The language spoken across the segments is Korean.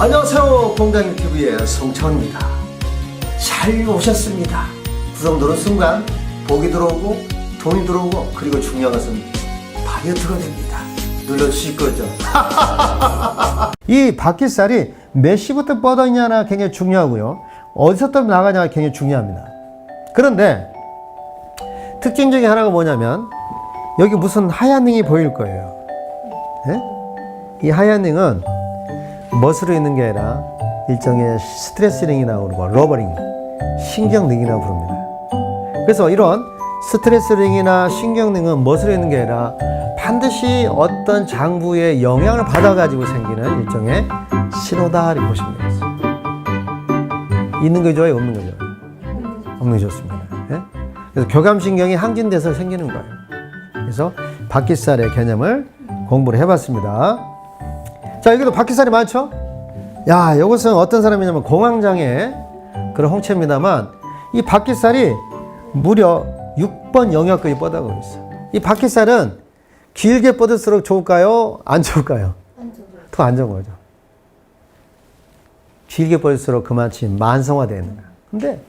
안녕하세요. 건강유튜브의 송차원입니다. 잘 오셨습니다. 구독 누른 순간 복이 들어오고 돈이 들어오고, 그리고 중요한 것은 다이어트가 됩니다. 눌러주실 거죠? 이 바퀴살이 몇 시부터 뻗었냐가 굉장히 중요하고요, 어디서부터 나가냐가 굉장히 중요합니다. 그런데 특징 중에 하나가 뭐냐면, 여기 무슨 하얀 링이 보일 거예요. 네? 이 하얀 링은 멋으로 있는 게 아니라 일종의 스트레스 링이라고 그러고 러버링, 신경 링이라고 부릅니다. 그래서 이런 스트레스 링이나 신경 링은 멋으로 있는 게 아니라 반드시 어떤 장부의 영향을 받아가지고 생기는 일종의 신호다 이렇게 보시면 되겠습니다. 있는 게 좋아요, 없는 게 좋아요? 없는 게 좋습니다. 네? 그래서 교감신경이 항진돼서 생기는 거예요. 그래서 바퀴살의 개념을 공부를 해봤습니다. 자, 여기도 바퀴살이 많죠? 야, 이것은 어떤 사람이냐면 공황장애 그런 홍채입니다만, 이 바퀴살이 무려 6번 영역까지 뻗어가고 있어요. 이 바퀴살은 길게 뻗을수록 좋을까요? 안 좋을까요? 더 안 좋은 거죠. 길게 뻗을수록 그만큼 만성화되는 거예요. 근데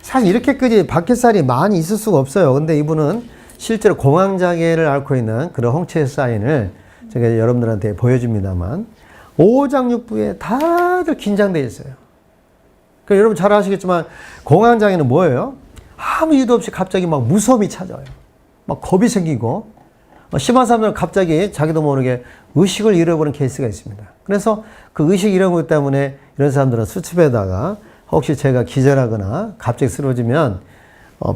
사실 이렇게까지 바퀴살이 많이 있을 수가 없어요. 근데 이분은 실제로 공황장애를 앓고 있는 그런 홍채 사인을 제가 여러분들한테 보여줍니다만, 오장육부에 다들 긴장되어 있어요. 그러니까 여러분 잘 아시겠지만 공황장애는 뭐예요? 아무 이유도 없이 갑자기 막 무서움이 찾아와요. 막 겁이 생기고, 심한 사람들은 갑자기 자기도 모르게 의식을 잃어버리는 케이스가 있습니다. 그래서 그 의식 잃어버리기 때문에 이런 사람들은 수첩에다가 혹시 제가 기절하거나 갑자기 쓰러지면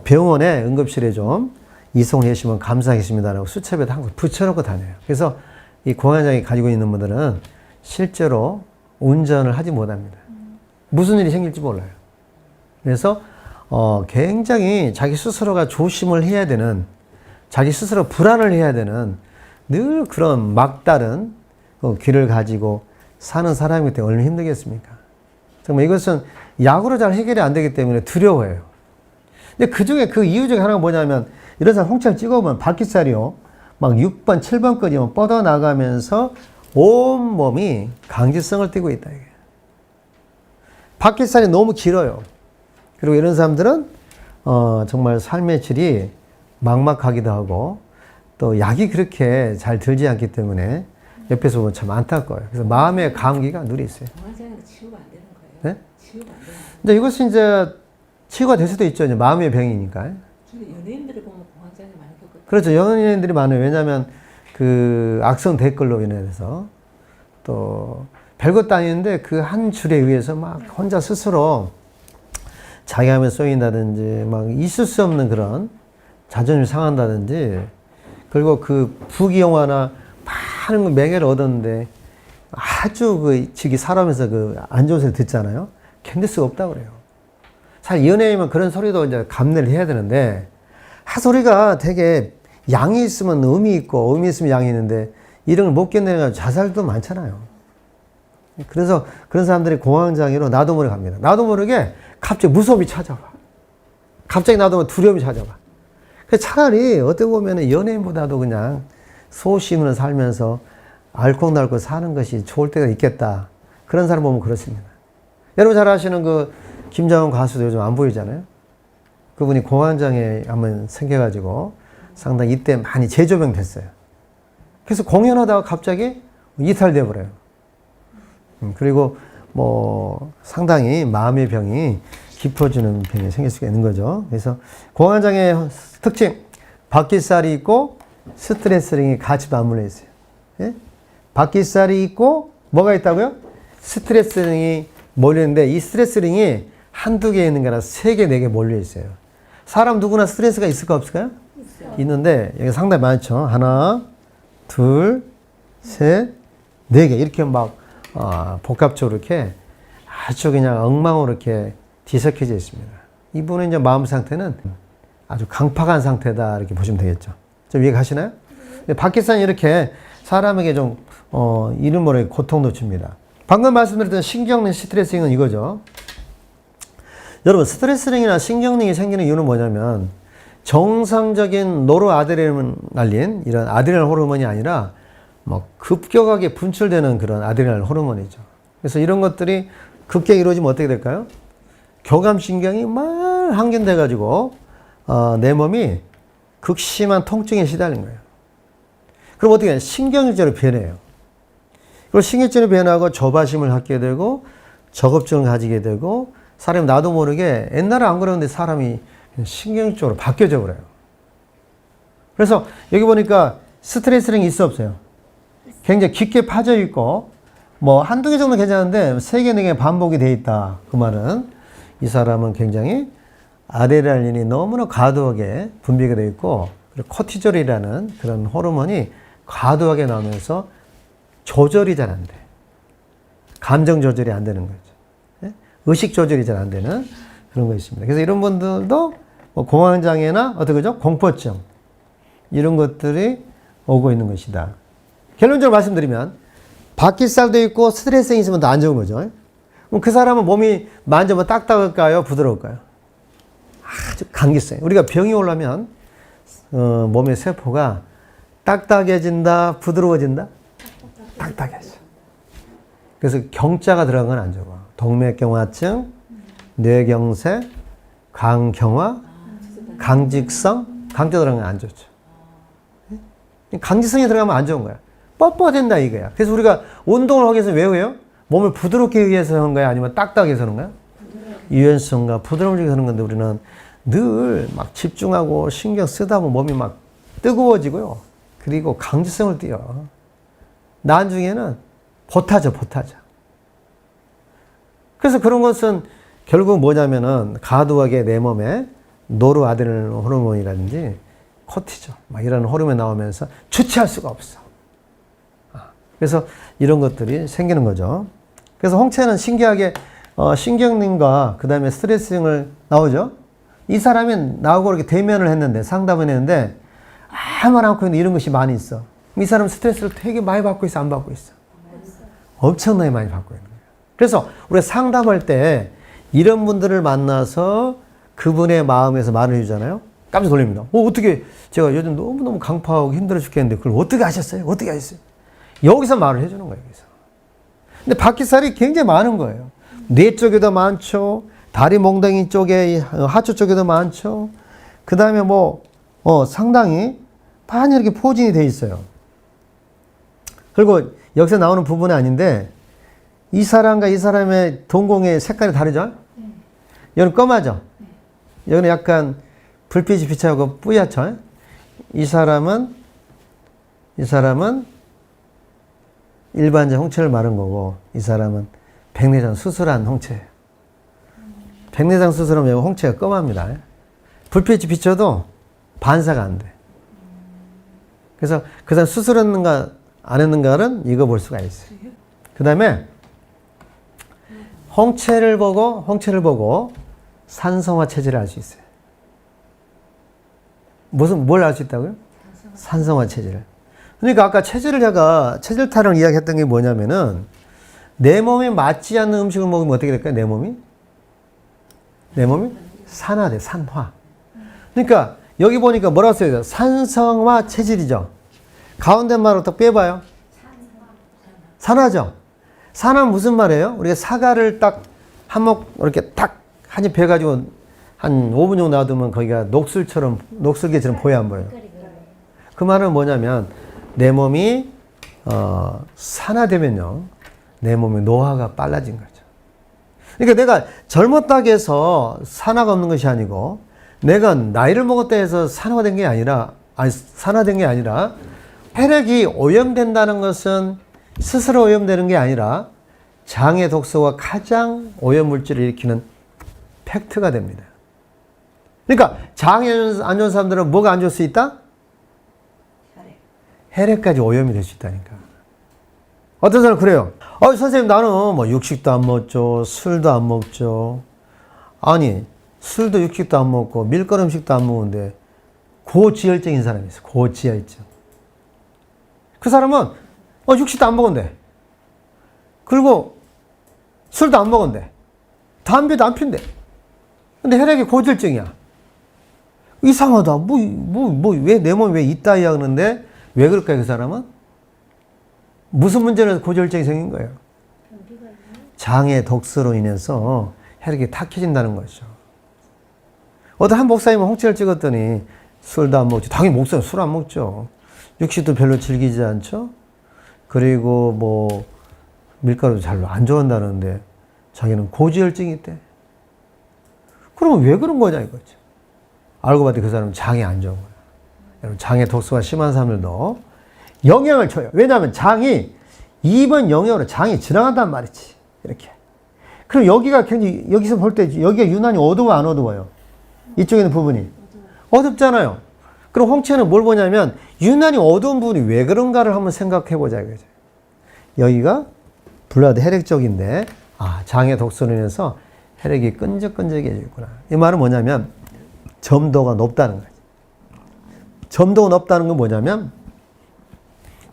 병원에 응급실에 좀 이송해 주시면 감사하겠습니다라고 수첩에다 항상 붙여놓고 다녀요. 그래서 이 공황장애 가지고 있는 분들은 실제로 운전을 하지 못합니다. 무슨 일이 생길지 몰라요. 그래서 굉장히 자기 스스로가 조심을 해야 되는, 자기 스스로 불안을 해야 되는 늘 그런 막다른 길을 가지고 사는 사람이기 때문에 얼마나 힘들겠습니까? 정말 이것은 약으로 잘 해결이 안 되기 때문에 두려워해요. 근데 그 중에 그 이유 중에 하나가 뭐냐면, 이런 사람 홍채를 찍어보면 바퀴살이요, 막 6번, 7번까지 뻗어나가면서 온 몸이 강직성을 띠고 있다, 이게. 바퀴살이 너무 길어요. 그리고 이런 사람들은 정말 삶의 질이 막막하기도 하고, 또 약이 그렇게 잘 들지 않기 때문에 옆에서 보면 참 안타까워요. 그래서 마음의 감기가 누리 있어요. 공황장애가 치유가 안 되는 거예요? 네? 치유가 안 되는 거예요? 근데 이것이 이제 치유가 될 수도 있죠. 이제 마음의 병이니까. 주로 연예인들을 보면 공황장애 많이 겪거든요. 그렇죠. 연예인들이 많아요. 왜냐하면 그 악성 댓글로 인해서 또 별것도 아닌데 그 한 줄에 의해서 막 혼자 스스로 자괴감에 쏘인다든지, 막 있을 수 없는 그런 자존심이 상한다든지, 그리고 그 부귀영화나 많은 명예를 얻었는데 아주 그 즉위 살아면서 그 안 좋은 소리 듣잖아요. 견딜 수가 없다고 그래요. 사실 연예인이면 그런 소리도 이제 감내를 해야 되는데, 소리가 되게 양이 있으면 음이 있고 음이 있으면 양이 있는데 이런 걸 못 견디는 자살도 많잖아요. 그래서 그런 사람들이 공황장애로 나도 모르게 갑니다. 나도 모르게 갑자기 무서움이 찾아와. 갑자기 나도 모르게 두려움이 찾아와. 그래서 차라리 어떻게 보면 연예인보다도 그냥 소심으로 살면서 알콩달콩 사는 것이 좋을 때가 있겠다. 그런 사람 보면 그렇습니다. 여러분 잘 아시는 그 김장훈 가수도 요즘 안 보이잖아요. 그분이 공황장애 한번 생겨가지고 상당히 이때 많이 재조명 됐어요. 그래서 공연하다가 갑자기 이탈돼 버려요. 그리고 뭐 상당히 마음의 병이 깊어지는 병이 생길 수가 있는 거죠. 그래서 공황장애의 특징, 바퀴살이 있고 스트레스링이 같이 맞물려 있어요. 예? 바퀴살이 있고 뭐가 있다고요? 스트레스링이 몰리는데, 이 스트레스링이 한두 개 있는 게 아니라 3개, 4개 몰려 있어요. 사람 누구나 스트레스가 있을까 없을까요? 있어요. 있는데 여기 상당히 많죠. 하나, 둘, 셋, 4개 이렇게 막 복합적으로 이렇게 아주 그냥 엉망으로 이렇게 뒤섞여져 있습니다. 이분의 이제 마음 상태는 아주 강팍한 상태다 이렇게 보시면 되겠죠. 좀 이해가시나요? 바퀴살이 이렇게 사람에게 좀 이름 모르게 고통도 줍니다. 방금 말씀드렸던 신경링, 스트레스링은 이거죠. 여러분 스트레스링이나 신경링이 생기는 이유는 뭐냐면, 정상적인 노르아드레날린, 이런 아드레날 호르몬이 아니라 뭐 급격하게 분출되는 그런 아드레날 호르몬이죠. 그래서 이런 것들이 급격히 이루어지면 어떻게 될까요? 교감신경이 막 항진돼가지고 내 몸이 극심한 통증에 시달린 거예요. 그럼 어떻게 해요? 신경질로 변해요. 그리고 신경질로 변하고 조바심을 갖게 되고 저겁증을 가지게 되고 사람이 나도 모르게 옛날에 안 그러는데 사람이 신경적으로 바뀌어져 버려요. 그래서 여기 보니까 스트레스는 있어 없어요? 굉장히 깊게 파져 있고 뭐 한두 개 정도 괜찮은데 3개, 4개 반복이 돼 있다. 그 말은 이 사람은 굉장히 아드레날린이 너무나 과도하게 분비가 되어 있고 그리고 코티졸이라는 그런 호르몬이 과도하게 나오면서 조절이 잘 안 돼. 감정 조절이 안 되는 거죠. 예? 의식 조절이 잘 안 되는 그런 거 있습니다. 그래서 이런 분들도 뭐 공황장애나 어떻게 그죠? 공포증 이런 것들이 오고 있는 것이다. 결론적으로 말씀드리면 바퀴살도 있고 스트레스가 있으면 더 안 좋은 거죠. 그럼 그 사람은 몸이 만져보면 딱딱할까요? 부드러울까요? 아주 감기성. 우리가 병이 오려면 몸의 세포가 딱딱해진다, 부드러워진다? 딱딱해져. 그래서 경자가 들어간 건 안 좋아. 동맥경화증, 뇌경색, 강경화, 강직성, 강자 들어간 건 안 좋죠. 강직성이 들어가면 안 좋은 거야. 뻣뻣해진다 이거야. 그래서 우리가 운동을 하기 위해서 왜 해요? 몸을 부드럽게 위해서 하는 거야? 아니면 딱딱해서 하는 거야? 유연성과 부드러움을 위해서 하는 건데 우리는 늘 막 집중하고 신경 쓰다 보면 몸이 막 뜨거워지고요. 그리고 강직성을 띄어. 나중에는 보타져. 그래서 그런 것은 결국 뭐냐면은 과도하게 내 몸에 노르아드레날린 호르몬이라든지 코티졸 막 이런 호르몬이 나오면서 주체할 수가 없어. 그래서 이런 것들이 생기는 거죠. 그래서 홍채는 신기하게 신경링과 그 다음에 스트레스링을 나오죠. 이 사람이 나하고 이렇게 대면을 했는데 상담을 했는데 아무 말 않고 있는데 이런 것이 많이 있어. 이 사람 스트레스를 되게 많이 받고 있어, 안 받고 있어? 엄청나게 많이 받고 있는 거예요. 그래서 우리가 상담할 때 이런 분들을 만나서 그분의 마음에서 말을 해주잖아요. 깜짝 놀랍니다. 어떻게 제가 요즘 너무너무 강파하고 힘들어 죽겠는데 그걸 어떻게 하셨어요? 어떻게 하셨어요? 여기서 말을 해주는 거예요. 여기서. 근데 바퀴살이 굉장히 많은 거예요. 뇌 쪽에도 많죠. 다리 몽둥이 쪽에 하초 쪽에도 많죠. 그 다음에 상당히 많이 이렇게 포진이 돼 있어요. 그리고 여기서 나오는 부분은 아닌데 이 사람과 이 사람의 동공의 색깔이 다르죠? 여기는 검하죠? 여기는 약간 불빛이 비쳐하고 뿌옇죠? 이 사람은 일반적 홍채를 마른 거고 이 사람은 백내장 수술한 홍채예요. 백내장 수술하면 홍채가 검합니다. 불빛이 비쳐도 반사가 안 돼. 그래서 그 사람 수술했는가 안 했는가는 이거 볼 수가 있어요. 그 다음에 홍채를 보고 산성화 체질을 알 수 있어요. 뭘 알 수 있다고요? 산성화 체질을. 그러니까 아까 체질 타령 이야기했던 게 뭐냐면은 내 몸에 맞지 않는 음식을 먹으면 어떻게 될까요? 내 몸이 산화돼, 산화. 그러니까 여기 보니까 뭐라고 써요? 산성화 체질이죠. 가운데 말을 또 빼봐요. 산화죠. 산화는 무슨 말이에요? 우리가 사과를 딱 한몫 이렇게 딱 한 입 베가지고 한 5분 정도 놔두면 거기가 녹슬개처럼 보여 안 보여요? 그 말은 뭐냐면 내 몸이 산화되면요. 내 몸의 노화가 빨라진 거죠. 그러니까 내가 젊었다고 해서 산화가 없는 것이 아니고 내가 나이를 먹었다 해서 산화된 게 아니라 혈액이 오염된다는 것은 스스로 오염되는 게 아니라 장의 독소가 가장 오염물질을 일으키는 팩트가 됩니다. 그러니까 장이 안 좋은 사람들은 뭐가 안 좋을 수 있다? 혈액까지 오염이 될 수 있다니까. 어떤 사람은 그래요. 선생님 나는 육식도 안 먹죠. 술도 안 먹죠. 아니 술도 육식도 안 먹고 밀가루 음식도 안 먹는데 고지혈증인 사람이 있어요. 고지혈증. 그 사람은 육식도 안 먹은데 그리고 술도 안 먹은데 담배도 안 핀대. 근데 혈액이 고지혈증이야. 이상하다. 왜 내 몸에 왜 있다야 하는데 왜 그럴까요, 그 사람은? 무슨 문제로 고지혈증이 생긴 거예요? 장의 독소로 인해서 혈액이 탁해진다는 거죠. 어떤 한 목사님은 홍채를 찍었더니 술도 안 먹죠. 당연히 목사님 술 안 먹죠. 육식도 별로 즐기지 않죠. 그리고 뭐 밀가루도 잘 안 좋아한다는데 자기는 고지혈증이 있대. 그러면 왜 그런 거냐 이거죠. 알고 봤더니 그 사람은 장이 안 좋은 거야. 여러분 장의 독소가 심한 사람들도 영향을 줘요. 왜냐하면 장이 2번 영역으로 장이 지나간단 말이지. 이렇게. 그럼 여기가 굉장히 여기서 볼 때 여기가 유난히 어두워 안 어두워요? 이쪽에 있는 부분이 어둡잖아요. 그럼 홍채는 뭘 보냐면 유난히 어두운 부분이 왜 그런가를 한번 생각해 보자 이거죠. 여기가 블러드 혈액 쪽인데 장의 독소로 인해서 혈액이 끈적끈적해지구나. 이 말은 뭐냐면 점도가 높다는 거죠. 점도가 높다는 건 뭐냐면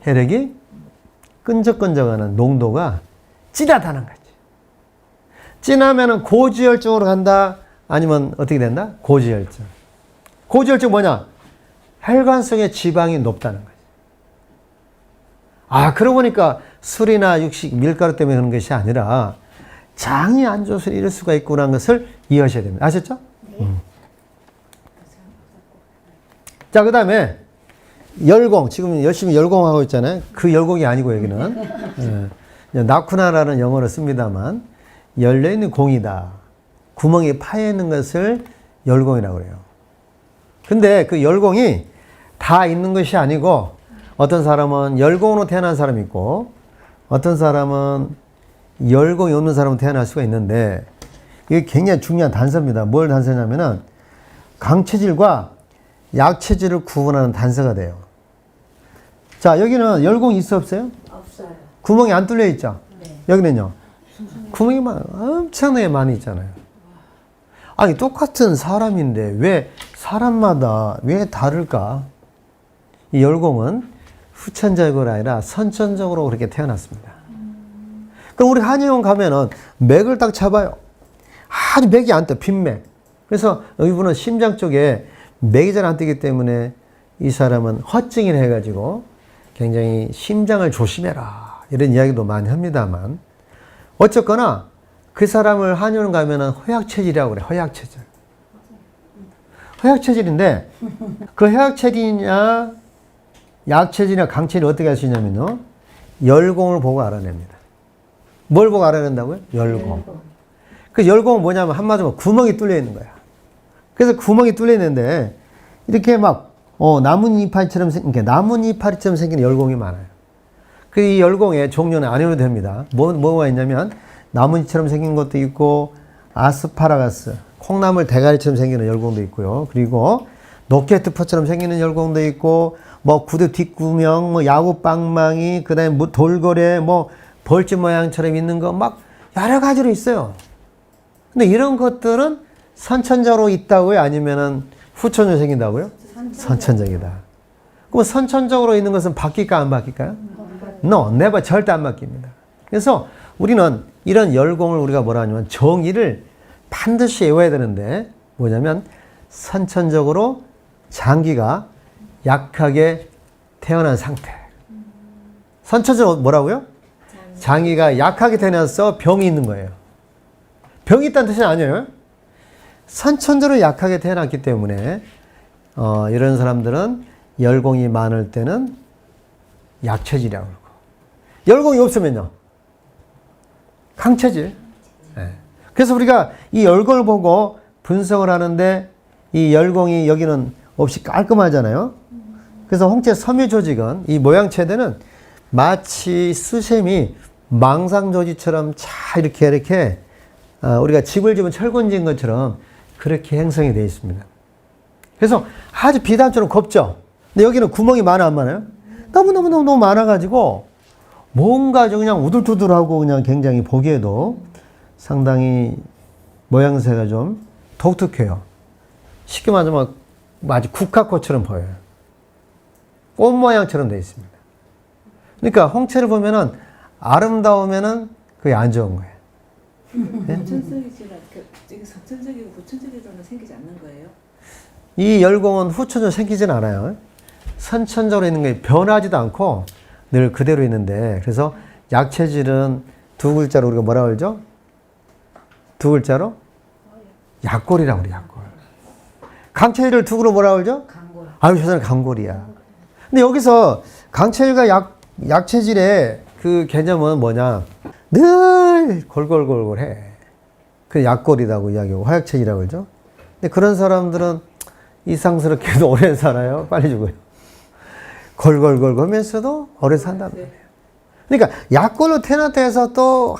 혈액이 끈적끈적하는 농도가 진하다는 거지. 진하면은 고지혈증으로 간다. 아니면 어떻게 된다? 고지혈증. 고지혈증 뭐냐? 혈관성의 지방이 높다는 거지. 그러고 보니까 술이나 육식, 밀가루 때문에 그런 것이 아니라 장이 안 좋아서 이럴 수가 있구나 것을 이해하셔야 됩니다. 아셨죠? 자, 그 다음에 열공. 지금 열심히 열공하고 있잖아요. 그 열공이 아니고 여기는. 나쿠나라는 영어로 씁니다만 열려있는 공이다. 구멍이 파여있는 것을 열공이라고 그래요. 근데 그 열공이 다 있는 것이 아니고 어떤 사람은 열공으로 태어난 사람이 있고 어떤 사람은 열공이 없는 사람은 태어날 수가 있는데 이게 굉장히 중요한 단서입니다. 뭘 단서냐면은 강체질과 약체질을 구분하는 단서가 돼요. 자, 여기는 열공이 있어 없어요? 없어요. 구멍이 안 뚫려 있죠? 네. 여기는요? 구멍이 엄청나게 많이 있잖아요. 아니 똑같은 사람인데 왜 사람마다 왜 다를까? 이 열공은 후천적으로 아니라 선천적으로 그렇게 태어났습니다. 그럼 우리 한의원 가면은 맥을 딱 잡아요. 아주 맥이 안 떠, 빈맥. 그래서 이분은 심장 쪽에 맥이 잘 안 뜨기 때문에 이 사람은 허증이라 해가지고 굉장히 심장을 조심해라 이런 이야기도 많이 합니다만 어쨌거나 그 사람을 한의원 가면은 허약체질이라고 그래. 허약체질. 허약체질인데 그 허약체질이냐 약체질이냐 강체질이 어떻게 할 수 있냐면요. 열공을 보고 알아냅니다. 뭘 보고 알아낸다고요? 열공. 그 열공은 뭐냐면 한마디로 구멍이 뚫려 있는 거야. 그래서 구멍이 뚫려 있는데 이렇게 막 나뭇이파리처럼 생긴 열공이 많아요. 그 이 열공의 종류는 안 해도 됩니다. 뭐가 있냐면 나뭇잎처럼 생긴 것도 있고 아스파라거스, 콩나물 대가리처럼 생기는 열공도 있고요. 그리고 로켓트포처럼 생기는 열공도 있고 뭐 구두 뒷구멍, 뭐 야구방망이, 그다음에 돌고래, 뭐 벌집 모양처럼 있는 거 막 여러 가지로 있어요. 근데 이런 것들은 선천적으로 있다고요? 아니면은 후천적으로 생긴다고요? 선천적이다. 그럼 선천적으로 있는 것은 바뀔까 안 바뀔까요? No, never, 절대 안 바뀝니다. 그래서 우리는 이런 열공을 우리가 뭐라 하냐면 정의를 반드시 외워야 되는데 뭐냐면 선천적으로 장기가 약하게 태어난 상태. 선천적으로 뭐라고요? 장기가 약하게 태어나서 병이 있는 거예요. 병이 있다는 뜻은 아니에요. 선천적으로 약하게 태어났기 때문에 이런 사람들은 열공이 많을 때는 약체질이라고 그러고 열공이 없으면요. 강체질. 네. 그래서 우리가 이 열공을 보고 분석을 하는데 이 열공이 여기는 없이 깔끔하잖아요. 그래서 홍채 섬유 조직은 이 모양체대는 마치 수세미 망상조직처럼 잘 이렇게 우리가 집을 지은 철근 지은 것처럼 그렇게 형성이 되어 있습니다. 그래서 아주 비단처럼 곱죠. 근데 여기는 구멍이 많아 안 많아요? 너무 많아가지고 뭔가 그냥 우둘투둘하고 그냥 굉장히 보기에도 상당히 모양새가 좀 독특해요. 쉽게 말하면 마치 국화꽃처럼 보여요. 꽃 모양처럼 되어 있습니다. 그러니까 홍채를 보면은 아름다우면은 그게 안 좋은 거예요. 네? 선천적이지만 선천적이고 후천적으로는 생기지 않는 거예요? 이 열공은 후천적으로 생기진 않아요. 선천적으로 있는 게 변하지도 않고 늘 그대로 있는데 그래서 약체질은 두 글자로 우리가 뭐라 그러죠? 두 글자로? 약골이라고 그래, 약골. 강체질을 두 글로 뭐라 그러죠? 강골. 아유, 저 사람 강골이야. 근데 여기서 강체질과 약체질의 그 개념은 뭐냐? 늘 골골골골해. 그 약골이라고 이야기하고 화약체질이라고 그러죠. 근데 그런 사람들은 이상스럽게도 오래 살아요. 빨리 죽어요. 골골골골 하면서도 오래 산다는 거예요. 그러니까 약골로 태어났다 해서 또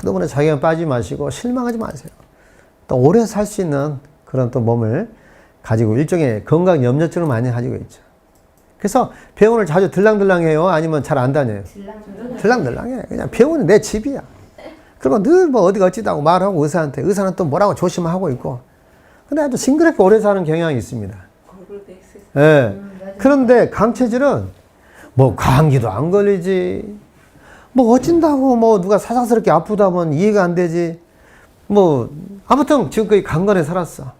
너무나 자기만 빠지지 마시고 실망하지 마세요. 또 오래 살 수 있는 그런 또 몸을 가지고 일종의 건강 염려증을 많이 가지고 있죠. 그래서 병원을 자주 들랑들랑해요? 아니면 잘 안 다녀요? 들랑들랑해. 그냥 병원은 내 집이야. 그리고 늘 뭐 어디가 어찌다고 말하고 의사한테. 의사는 또 뭐라고 조심하고 있고. 근데 아주 싱그럽게 오래 사는 경향이 있습니다. 골골 베이스. 예. 그런데 강체질은 뭐 감기도 안 걸리지. 뭐 어찐다고 뭐 누가 사상스럽게 아프다면 이해가 안 되지. 뭐 아무튼 지금까지 강건해 살았어.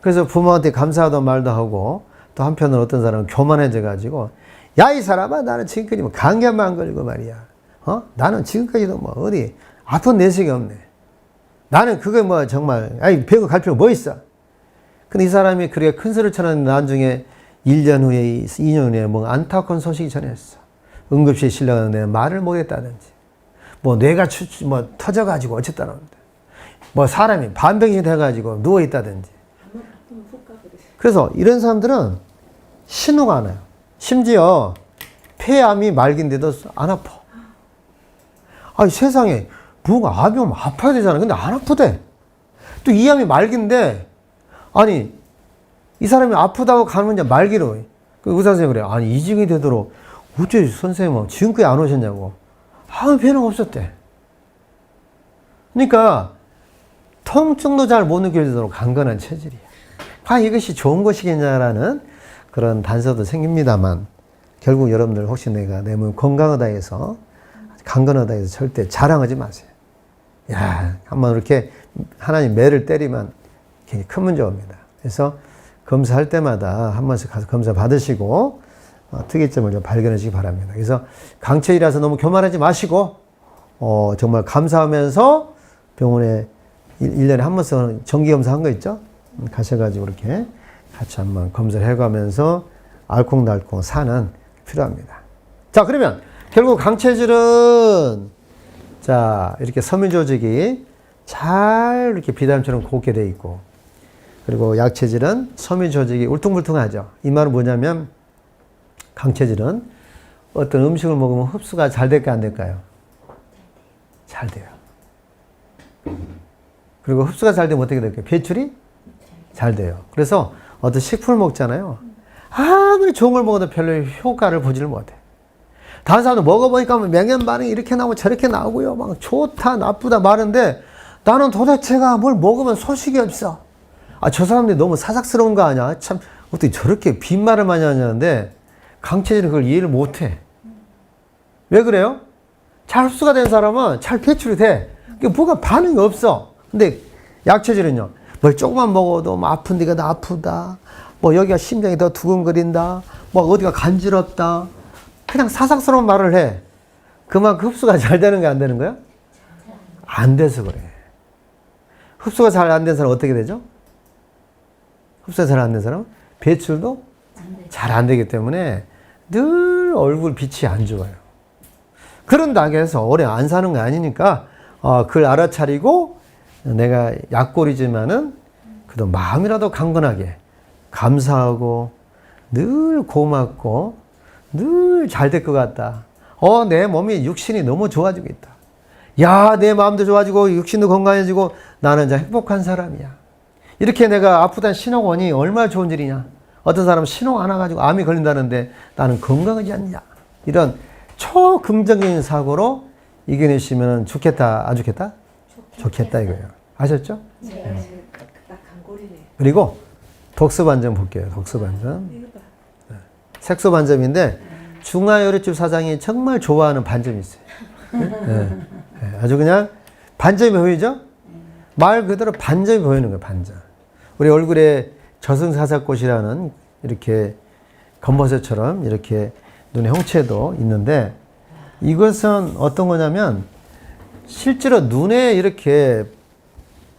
그래서 부모한테 감사하던 말도 하고 또 한편으로 어떤 사람은 교만해져 가지고 야 이 사람아 나는 지금까지 뭐 감기 한 번 안 걸리고 말이야. 나는 지금까지도 뭐 어디 아픈 내색이 없네. 나는 그게 뭐 정말 아니 배고 갈 필요 뭐 있어. 근데 이 사람이 그렇게 큰 소리를 쳐놨는데 나중에 1년 후에 2년 후에 뭐 안타까운 소식이 전했어. 응급실에 실려가는데 말을 못했다든지 뭐 뇌가 뭐 터져가지고 어쨌다는데 뭐 사람이 반병이 돼가지고 누워있다든지. 그래서 이런 사람들은 신호가 안 와요. 심지어 폐암이 말기인데도 안 아파. 아니 세상에 뭐가 암이 오면 아파야 되잖아. 근데 안 아프대. 또 이 암이 말기인데 아니 이 사람이 아프다고 가면 이제 말기로 그 의사 선생님이 그래. 아니 이직이 되도록 어째 선생님은 지금까지 안 오셨냐고. 아무 변화가 없었대. 그러니까 통증도 잘 못 느껴지도록 강건한 체질이야. 과연 이것이 좋은 것이겠냐라는 그런 단서도 생깁니다만 결국 여러분들 혹시 내가 내 몸 건강하다 해서 강건하다 해서 절대 자랑하지 마세요. 야, 한번 이렇게 하나님 매를 때리면 굉장히 큰 문제 옵니다. 그래서 검사할 때마다 한 번씩 가서 검사 받으시고 특이점을 좀 발견하시기 바랍니다. 그래서 강체이라서 너무 교만하지 마시고 정말 감사하면서 병원에 1년에 한 번씩 정기검사 한 거 있죠? 가셔가지고 이렇게 같이 한번 검사를 해가면서 알콩달콩 사는 필요합니다. 자, 그러면 결국 강체질은 자, 이렇게 섬유 조직이 잘 이렇게 비단처럼 곱게 돼 있고 그리고 약체질은 섬유 조직이 울퉁불퉁하죠. 이 말은 뭐냐면 강체질은 어떤 음식을 먹으면 흡수가 잘 될까 안 될까요? 잘 돼요. 그리고 흡수가 잘 되면 어떻게 될까요? 배출이 잘 돼요. 그래서 어떤 식품을 먹잖아요. 아무리 좋은 걸 먹어도 별로 효과를 보지를 못해. 다른 사람도 먹어보니까 명현 반응이 이렇게 나오고 저렇게 나오고요. 막 좋다, 나쁘다 말하는데 나는 도대체가 뭘 먹으면 소식이 없어. 아, 저 사람들이 너무 사삭스러운 거 아니야? 참, 어떻게 저렇게 빈말을 많이 하냐는데 강체질은 그걸 이해를 못 해. 왜 그래요? 잘 흡수가 된 사람은 잘 배출이 돼. 뭐가 반응이 없어. 근데 약체질은요. 뭘 조금만 먹어도 뭐 아픈 데가 더 아프다. 뭐 여기가 심장이 더 두근거린다. 뭐 어디가 간지럽다. 그냥 사삭스러운 말을 해. 그만큼 흡수가 잘 되는 게 안 되는 거야? 안 돼서 그래. 흡수가 잘 안 된 사람은 어떻게 되죠? 흡수가 잘 안 된 사람은 배출도 잘 안 되기 때문에 늘 얼굴 빛이 안 좋아요. 그런다고 해서 오래 안 사는 거 아니니까 그걸 알아차리고 내가 약골이지만은 그래도 마음이라도 강건하게 감사하고 늘 고맙고 늘 잘 될 것 같다. 내 몸이 육신이 너무 좋아지고 있다. 야, 내 마음도 좋아지고 육신도 건강해지고 나는 이제 행복한 사람이야. 이렇게 내가 아프다는 신호가 오니 얼마나 좋은 일이냐. 어떤 사람은 신호가 안 와가지고 암이 걸린다는데 나는 건강하지 않냐. 이런 초긍정적인 사고로 이겨내시면 좋겠다. 안 좋겠다? 좋겠다 이거예요. 아셨죠? 네. 딱 강골이네. 그리고 독서반점 볼게요. 독서반점. 이거 봐. 색소반점인데 중화요리집 사장이 정말 좋아하는 반점이 있어요. 네. 네. 아주 그냥 반점이 보이죠? 말 그대로 반점이 보이는 거예요. 반점. 우리 얼굴에 저승사자꽃이라는 이렇게 검버섯처럼 이렇게 눈의 형체도 있는데 이것은 어떤 거냐면 실제로 눈에 이렇게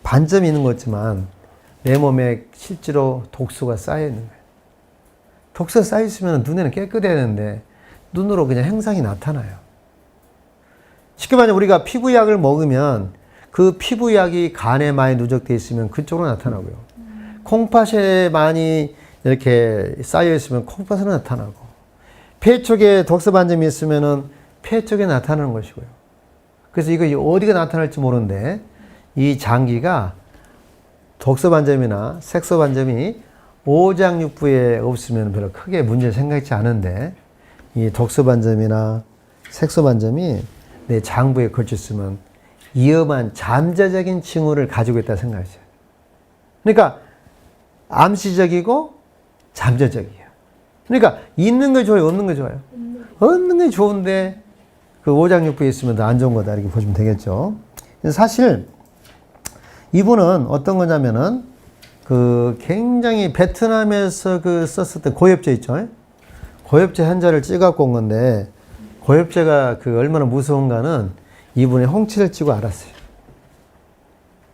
반점이 있는 거지만 내 몸에 실제로 독소가 쌓여 있는 거예요. 독소가 쌓여 있으면 눈에는 깨끗해야 되는데 눈으로 그냥 행상이 나타나요. 쉽게 말하면 우리가 피부약을 먹으면 그 피부약이 간에 많이 누적되어 있으면 그쪽으로 나타나고요. 콩팥에 많이 이렇게 쌓여 있으면 콩팥으로 나타나고, 폐 쪽에 독소 반점이 있으면은 폐 쪽에 나타나는 것이고요. 그래서 이거 어디가 나타날지 모르는데 이 장기가 독소 반점이나 색소 반점이 오장육부에 없으면 별로 크게 문제 생각지 않은데 이 독소 반점이나 색소 반점이 내 장부에 걸쳐 있으면 위험한 잠재적인 징후를 가지고 있다 생각하세요. 그러니까 암시적이고 잠재적이에요. 그러니까 있는 게 좋아요, 없는 게 좋아요? 없는 게 좋은데 그 오장육부에 있으면 더 안 좋은 거다 이렇게 보시면 되겠죠. 사실 이분은 어떤 거냐면은 그 굉장히 베트남에서 그 썼었던 고엽제 있죠. 고엽제 한자를 찍어갖고 온 건데 고엽제가 그 얼마나 무서운가는 이분이 홍치를 찍고 알았어요.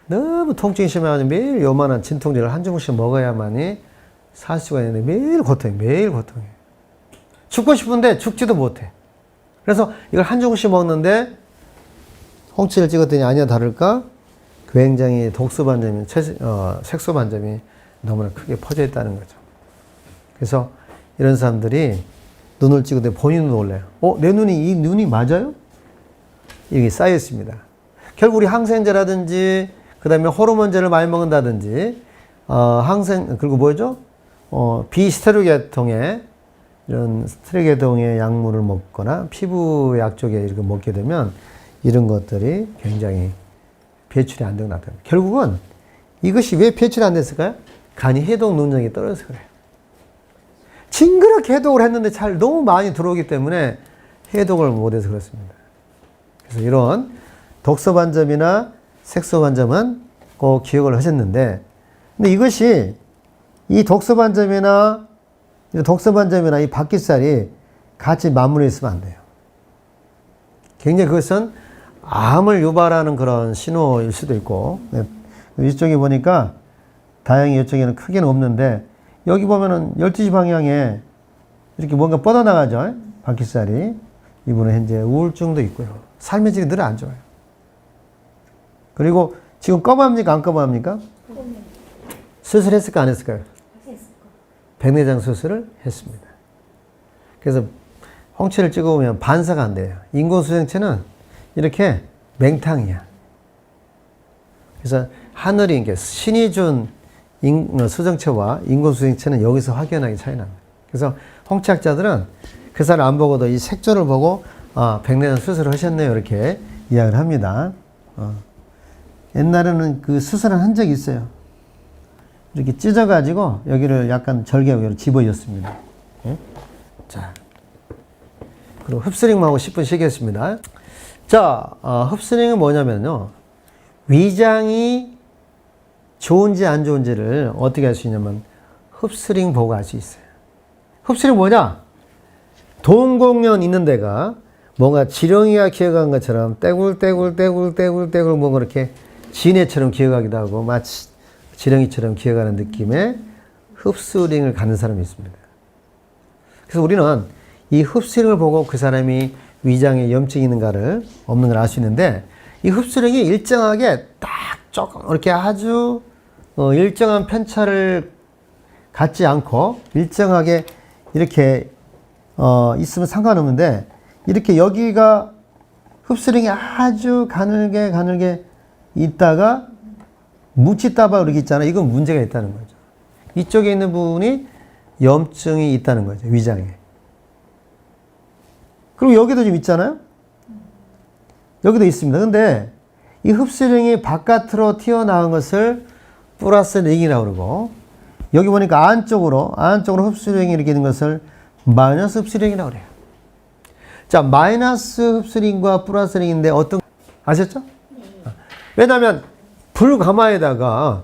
너무 통증이 심해가지고 매일 요만한 진통제를 한 주먹씩 먹어야만이 살 수가 있는데 매일 고통이에요. 매일 고통이에요. 죽고 싶은데 죽지도 못해. 그래서 이걸 한 주먹씩 먹는데 홍치를 찍었더니 아니야 다를까 굉장히 독소 반점이 색소 반점이 너무나 크게 퍼져 있다는 거죠. 그래서 이런 사람들이 눈을 찍을 때 본인도 놀래요. 내 눈이 이 눈이 맞아요? 이게 쌓여 있습니다. 결국 우리 항생제라든지 그다음에 호르몬제를 많이 먹는다든지 그리고 뭐죠? 비스테로이드계통의 이런 스테로이드계통의 약물을 먹거나 피부약 쪽에 이렇게 먹게 되면 이런 것들이 굉장히 배출이 안 되고 나타납니다. 결국은 이것이 왜 배출이 안 됐을까요? 간이 해독 능력이 떨어져서 그래요. 징그럽게 해독을 했는데 잘 너무 많이 들어오기 때문에 해독을 못해서 그렇습니다. 그래서 이런 독소 반점이나 색소 반점은 꼭 기억을 하셨는데, 근데 이것이 이 독소 반점이나 이 박깃살이 같이 맞물려 있으면 안 돼요. 굉장히 그것은 암을 유발하는 그런 신호일 수도 있고, 이쪽에 보니까 다행히 이쪽에는 크게는 없는데 여기 보면은 12시 방향에 이렇게 뭔가 뻗어나가죠. 박깃살이. 이분은 현재 우울증도 있고요. 삶의 질이 늘 안 좋아요. 그리고 지금 꺼부합니까? 안 꺼부합니까? 수술했을까? 안 했을까요? 백내장 수술을 했습니다. 그래서 홍채를 찍어보면 반사가 안 돼요. 인공수정체는 이렇게 맹탕이야. 그래서 하늘이 이게 신이 준 수정체와 인공수정체는 여기서 확연하게 차이 납니다. 그래서 홍채학자들은 그 사람 안 보고도 이 색조를 보고 백내장 수술을 하셨네요. 이렇게 이야기를 합니다. 옛날에는 그 수술한 흔적이 있어요. 이렇게 찢어가지고 여기를 약간 절개하고 집어였습니다. 예? 자, 그리고 흡스링하고 10분 쉬겠습니다. 자, 흡스링은 뭐냐면요. 위장이 좋은지 안 좋은지를 어떻게 알 수 있냐면 흡스링 보고 알 수 있어요. 흡스링 뭐냐? 동공연 있는 데가 뭔가 지렁이가 기어간 것처럼 떼굴떼굴 뭔가 이렇게 진해처럼 기어가기도 하고 마치 지렁이처럼 기어가는 느낌의 흡스링을 갖는 사람이 있습니다. 그래서 우리는 이 흡스링을 보고 그 사람이 위장에 염증이 있는가를 없는 걸 알 수 있는데 이 흡스링이 일정하게 딱 조금 이렇게 아주 일정한 편차를 갖지 않고 일정하게 이렇게 있으면 상관없는데 이렇게 여기가 흡스링이 아주 가늘게 있다가 묻히다바 이렇게 있잖아요. 이건 문제가 있다는 거죠. 이쪽에 있는 부분이 염증이 있다는 거죠. 위장에. 그리고 여기도 좀 있잖아요. 여기도 있습니다. 근데 이 흡수령이 바깥으로 튀어나온 것을 플러스 링이라고 그러고 여기 보니까 안쪽으로 흡수령이 이렇게 있는 것을 마이너스 흡수령이라고 그래요. 자, 마이너스 흡수링과 플러스 링인데 어떤 아셨죠? 왜냐하면 불가마에다가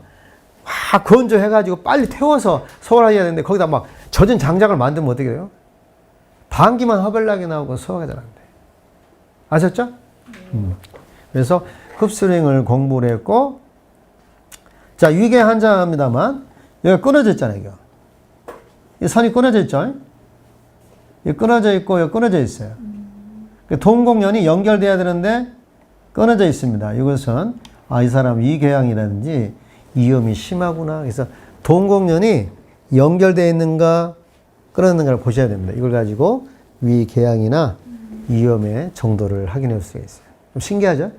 막 건조해가지고 빨리 태워서 소화해야 되는데 거기다 막 젖은 장작을 만들면 어떻게 돼요? 방귀만 허벌나게 나오고 소화가 잘 안 돼. 아셨죠? 그래서 흡수령을 공부를 했고, 자, 위궤 환자입니다만, 여기가 끊어져 있잖아요, 이거. 이 선이 끊어져 있죠? 여기 끊어져 있고, 여기 끊어져 있어요. 동공연이 연결돼야 되는데, 끊어져 있습니다. 이것은, 이 사람 위궤양이라든지 위염이 심하구나. 그래서 동공연이 연결되어 있는가, 끊어졌는가를 보셔야 됩니다. 이걸 가지고 위궤양이나 위염의 정도를 확인할 수가 있어요. 좀 신기하죠?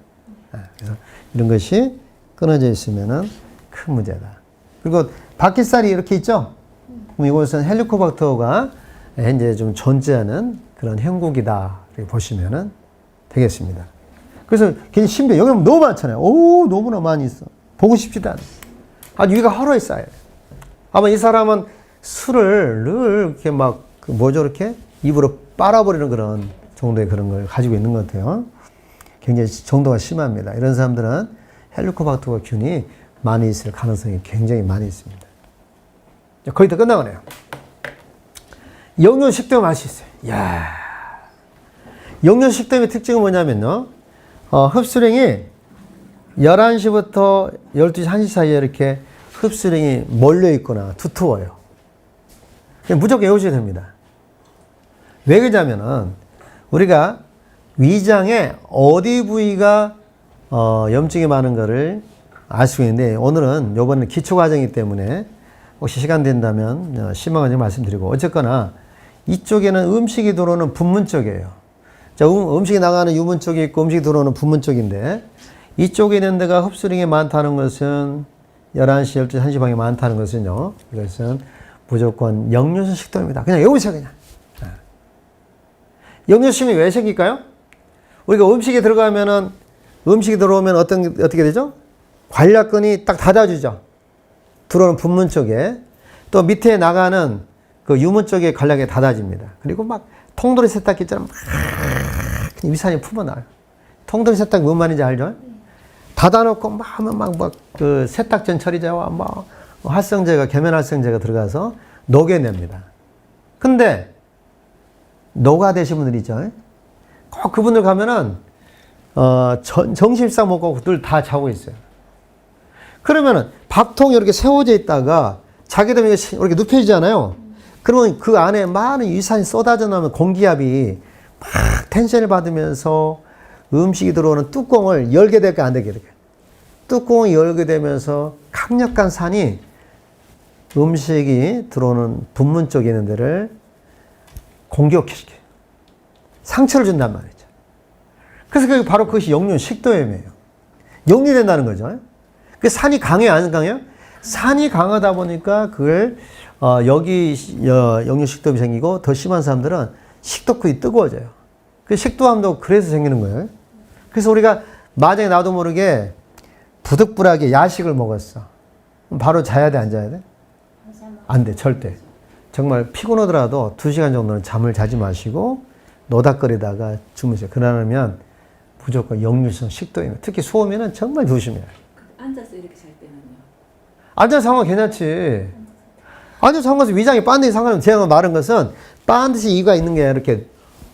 그래서 이런 것이 끊어져 있으면은 큰 문제다. 그리고 바퀴살이 이렇게 있죠? 그럼 이것은 헬리코박터가 현재 좀 존재하는 그런 형국이다. 이렇게 보시면은 되겠습니다. 그래서 괜히 신비해. 여기 너무 많잖아요. 오, 너무나 많이 있어. 보고 싶지도 않아. 아주 위가 허러에 쌓여요. 아마 이 사람은 술을 늘 이렇게 막, 뭐죠, 이렇게? 입으로 빨아버리는 그런 정도의 그런 걸 가지고 있는 것 같아요. 굉장히 정도가 심합니다. 이런 사람들은 헬리코박터 균이 많이 있을 가능성이 굉장히 많이 있습니다. 거의 다 끝나가네요. 역류식도염 알 수 있어요. 이야. 역류식도염의 특징은 뭐냐면요. 흡수령이 11시부터 12시, 1시 사이에 이렇게 흡수령이 몰려있거나 두터워요. 무조건 외우셔야 됩니다. 왜 그러냐면은 우리가 위장에 어디 부위가 염증이 많은 거를 알 수 있는데, 오늘은 요번에 기초과정이기 때문에 혹시 시간 된다면 심화과정 말씀드리고, 어쨌거나 이쪽에는 음식이 들어오는 분문 쪽이에요. 자, 음식이 나가는 유문 쪽이 있고 음식이 들어오는 분문 쪽인데, 이쪽에 있는 데가 흡수령이 많다는 것은 11시, 12시, 1시 방에 많다는 것은요, 이것은 무조건 역류성 식도염이다. 그냥 외우세요, 그냥. 역류심이 왜 생길까요? 우리가 음식이 들어가면은, 음식이 들어오면 어떻게 되죠? 관략근이 딱 닫아주죠. 들어오는 분문 쪽에. 또 밑에 나가는 그 유문 쪽에 관략이 닫아집니다. 그리고 막 통돌이 세탁기처럼 막 위산이 품어나요. 통돌이 세탁기 뭔 말인지 알죠? 닫아놓고 막 그 세탁전 처리제와 막 활성제가, 계면활성제가 들어가서 녹여냅니다. 근데 노가 되신 분들 있죠? 꼭 그분들 가면은, 정신상 먹고 늘 다 자고 있어요. 그러면은, 밥통이 이렇게 세워져 있다가, 자기도 이렇게 눕혀지잖아요. 그러면 그 안에 많은 위산이 쏟아져 나오면 공기압이 막 텐션을 받으면서 음식이 들어오는 뚜껑을 열게 될까 안 되게 이렇게. 뚜껑을 열게 되면서 강력한 산이 음식이 들어오는 분문 쪽에 있는 데를 공격시켜요. 상처를 준단 말이죠. 그래서 바로 그것이 역류식도염이에요. 역류된다는 거죠. 그 산이 강해요, 안 강해요? 산이 강하다 보니까 그걸 여기 역류식도염이 생기고, 더 심한 사람들은 식도끝이 뜨거워져요. 그 식도암도 그래서 생기는 거예요. 그래서 우리가 만약에 나도 모르게 부득불하게 야식을 먹었어. 바로 자야 돼, 안 자야 돼? 안 돼, 절대. 정말 피곤하더라도 2시간 정도는 잠을 자지 마시고 노닥거리다가 주무세요. 그러면 무조건 역류성 식도염. 특히 소음에는 정말 조심해요. 앉아서 이렇게 잘 때는요? 앉아서 상황 괜찮지. 앉아서 상황에서 위장이 빤듯이 상관없는, 제가 말한 것은 빤듯이 이가 있는 게 이렇게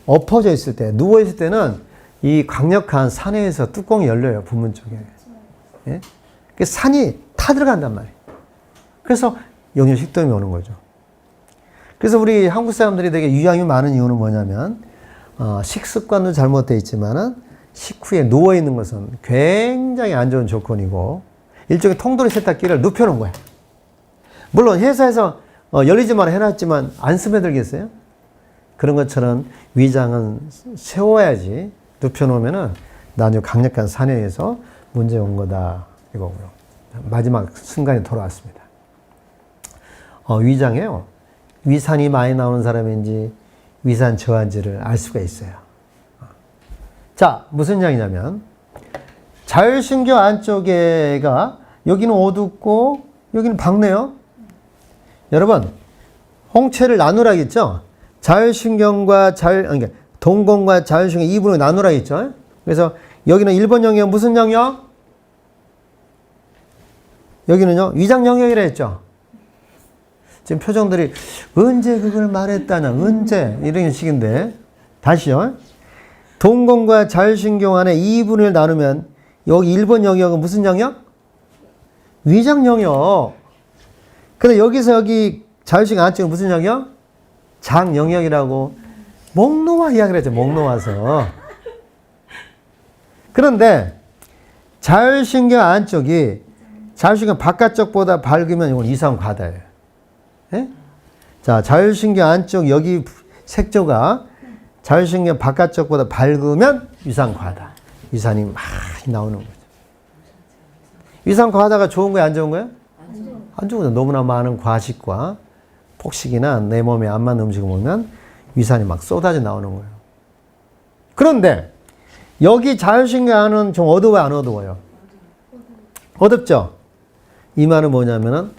엎어져 있을 때, 누워 있을 때는 이 강력한 산에서 뚜껑이 열려요, 부문 쪽에. 예? 그 산이 타들어간단 말이에요. 그래서 역류식도염이 오는 거죠. 그래서 우리 한국 사람들이 되게 유양이 많은 이유는 뭐냐면, 식습관도 잘못되어 있지만은 식후에 누워 있는 것은 굉장히 안 좋은 조건이고, 일종의 통돌이 세탁기를 눕혀놓은 거야. 물론 회사에서 열리지 마라 해놨지만 안 스며들겠어요? 그런 것처럼 위장은 세워야지, 눕혀놓으면은 나중에 강력한 산에 의해서 문제 온 거다, 이거고요. 마지막 순간이 돌아왔습니다. 위장에요, 위산이 많이 나오는 사람인지 위산 저하인지를 알 수가 있어요. 자, 무슨 양이냐면, 자율신경 안쪽에가, 여기는 어둡고 여기는 밝네요. 여러분, 홍채를 나누라 했죠? 자율신경과 그러니까 동공과 자율신경 2분으로 나누라 했죠? 그래서 여기는 1번 영역 무슨 영역? 여기는요, 위장 영역이라 했죠? 지금 표정들이 언제 그걸 말했다냐, 언제, 이런 식인데, 다시요. 동공과 자율신경 안에 2분을 나누면 여기 1번 영역은 무슨 영역? 위장 영역. 근데 여기서 여기 자율신경 안쪽은 무슨 영역? 장 영역이라고 목 놓아 이야기를 했죠. 목 놓아서. 그런데 자율신경 안쪽이 자율신경 바깥쪽보다 밝으면 이건 이상 과다예요. 예? 자, 자율신경 안쪽 여기 색조가 자율신경 바깥쪽보다 밝으면 위산 과다. 위산이 막 나오는 거죠. 위산 과다가 좋은 거예요? 안 좋은 거예요? 안 좋은 거죠. 너무나 많은 과식과 폭식이나 내 몸에 안 맞는 음식을 먹으면 위산이 막 쏟아져 나오는 거예요. 그런데 여기 자율신경 안은 좀 어두워요? 안 어두워요? 어둡죠? 이 말은 뭐냐면은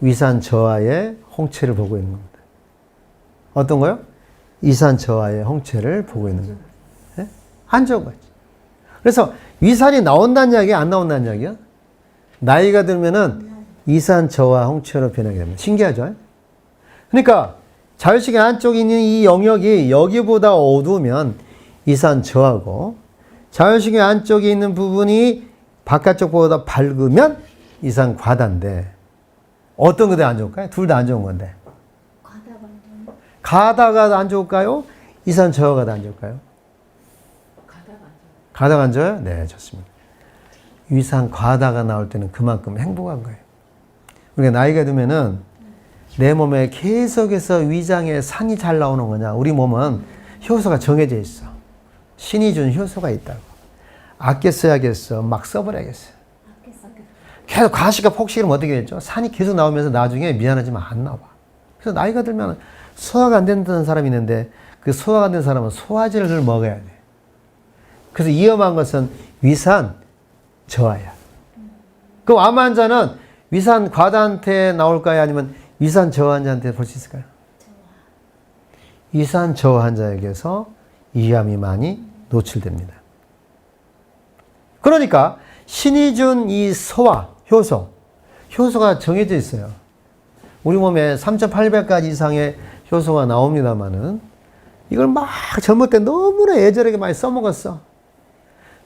위산 저하의 홍채를 보고 있는 겁니다. 어떤 거요? 위산 저하의 홍채를 보고 있는 겁니다. 네? 안 좋은 거지. 그래서 위산이 나온다는 이야기야? 안 나온다는 이야기야? 나이가 들면은 위산 저하 홍채로 변하게 됩니다. 신기하죠? 그러니까 자율신경 안쪽에 있는 이 영역이 여기보다 어두우면 위산 저하고 자율신경 안쪽에 있는 부분이 바깥쪽보다 밝으면 위산 과다인데 어떤 게 더 안 좋을까요? 둘 다 안 좋은 건데. 과다가 안 좋을까요? 위산 저하가 더 안 좋을까요? 과다가 안 좋아요? 네, 좋습니다. 위산 과다가 나올 때는 그만큼 행복한 거예요. 우리가 나이가 들면은 내 몸에 계속해서 위장에 산이 잘 나오는 거냐? 우리 몸은 효소가 정해져 있어. 신이 준 효소가 있다고. 아껴 써야겠어. 막 써버려야겠어. 계속 과식과 폭식을 어떻게 했죠? 산이 계속 나오면서 나중에 미안하지만 안 나와. 그래서 나이가 들면 소화가 안 된다는 사람이 있는데 그 소화가 안 되는 사람은 소화제를 먹어야 돼. 그래서 위험한 것은 위산 저하야. 그럼 암 환자는 위산 과다한테 나올까요? 아니면 위산 저하 환자한테 볼 수 있을까요? 위산 저하 환자에게서 위암이 많이 노출됩니다. 그러니까 신이 준 이 소화, 효소가 정해져 있어요. 우리 몸에 3,800가지 이상의 효소가 나옵니다만은 이걸 막 젊을 때 너무나 애절하게 많이 써먹었어.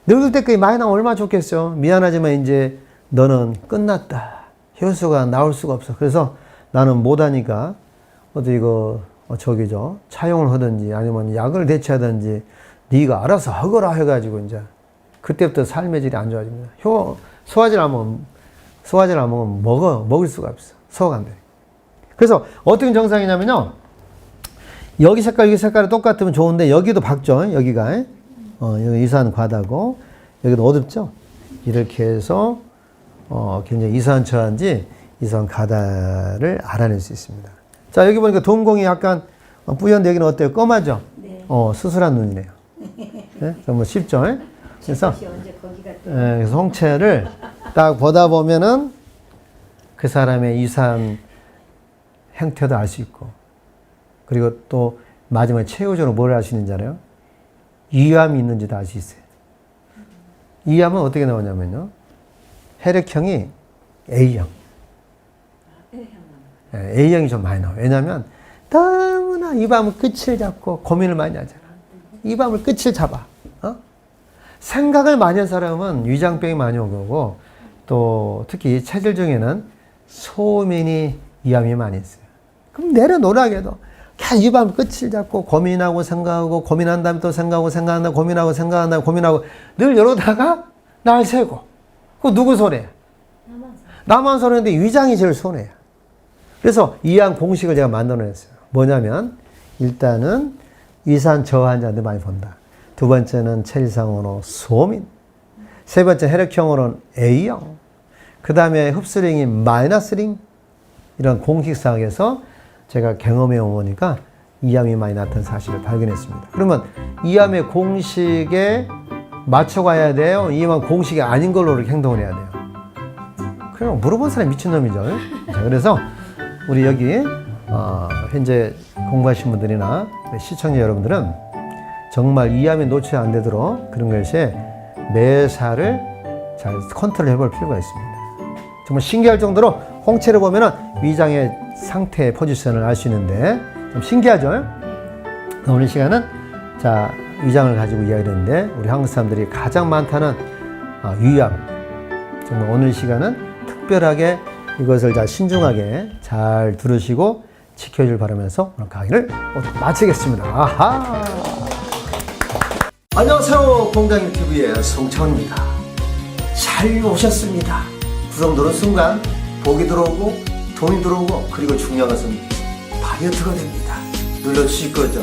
늙을 때까지 많이 나오면 얼마나 좋겠어. 미안하지만 이제 너는 끝났다. 효소가 나올 수가 없어. 그래서 나는 못하니까 어디 이거 차용을 하든지 아니면 약을 대체하든지 네가 알아서 하거라 해가지고 이제 그때부터 삶의 질이 안 좋아집니다. 소화제를 안 먹으면 먹을 수가 없어. 소화가 안 돼. 그래서 어떤 정상이냐면요. 여기 색깔이 똑같으면 좋은데 여기도 밝죠. 여기가 여기 위산 과다고 여기도 어둡죠. 이렇게 해서 굉장히 위산 저하인지 위산 과다를 알아낼 수 있습니다. 자, 여기 보니까 동공이 약간 뿌연데 여기는 어때요? 검하죠? 네. 수술한 눈이네요. 네? 정말 쉽죠? 그래서 그래서 홍채를 딱 보다 보면은 그 사람의 위산 형태도 알 수 있고, 그리고 또 마지막에 최후적으로 뭘 알 수 있는지 알아요? 위암이 있는지도 알 수 있어요. 위암은 어떻게 나오냐면요. 혈액형이 A형. A형이 좀 많이 나와요. 왜냐하면 너무나 이 밤을 끝을 잡고 고민을 많이 하잖아. 이 밤을 끝을 잡아. 생각을 많이 한 사람은 위장병이 많이 온 거고, 또 특히 체질 중에는 소민이 위암이 많이 있어요. 그럼 내려놓으라게도 계속 이 밤 끝을 잡고 고민하고 생각하고 고민한 다음에 또 생각하고 생각한다 고민하고 생각한 다음에 고민하고 늘 이러다가 날 새고. 그거 누구 손해야? 나만 손해인데 위장이 제일 손해야. 그래서 위암 공식을 제가 만들어냈어요. 뭐냐면 일단은 위산 저하 환자한테 많이 본다. 두 번째는 체질상으로 소민. 세 번째 혈액형으로는 A형. 그 다음에 흡수량이 마이너스링. 이런 공식상에서 제가 경험해 보니까 위암이 많이 나타난 사실을 발견했습니다. 그러면 위암의 공식에 맞춰가야 돼요? 위암 공식이 아닌 걸로 이렇게 행동을 해야 돼요? 그냥 물어본 사람이 미친놈이죠. 자, 그래서 우리 여기 현재 공부하신 분들이나 시청자 여러분들은 정말 위암에 노출 안 되도록 그런 것에 매사를 잘 컨트롤 해볼 필요가 있습니다. 정말 신기할 정도로 홍채를 보면은 위장의 상태의 포지션을 알 수 있는데 좀 신기하죠? 오늘 시간은 자 위장을 가지고 이야기를 했는데 우리 한국 사람들이 가장 많다는 유의함. 정말 오늘 시간은 특별하게 이것을 잘 신중하게 잘 들으시고 지켜줄 바라면서 오늘 강의를 모두 마치겠습니다. 아하. 안녕하세요. 공장TV의 송창훈입니다. 잘 오셨습니다. 구독 누른 순간 복이 들어오고 돈이 들어오고 그리고 중요한 것은 다이어트가 됩니다. 눌러주실 거죠?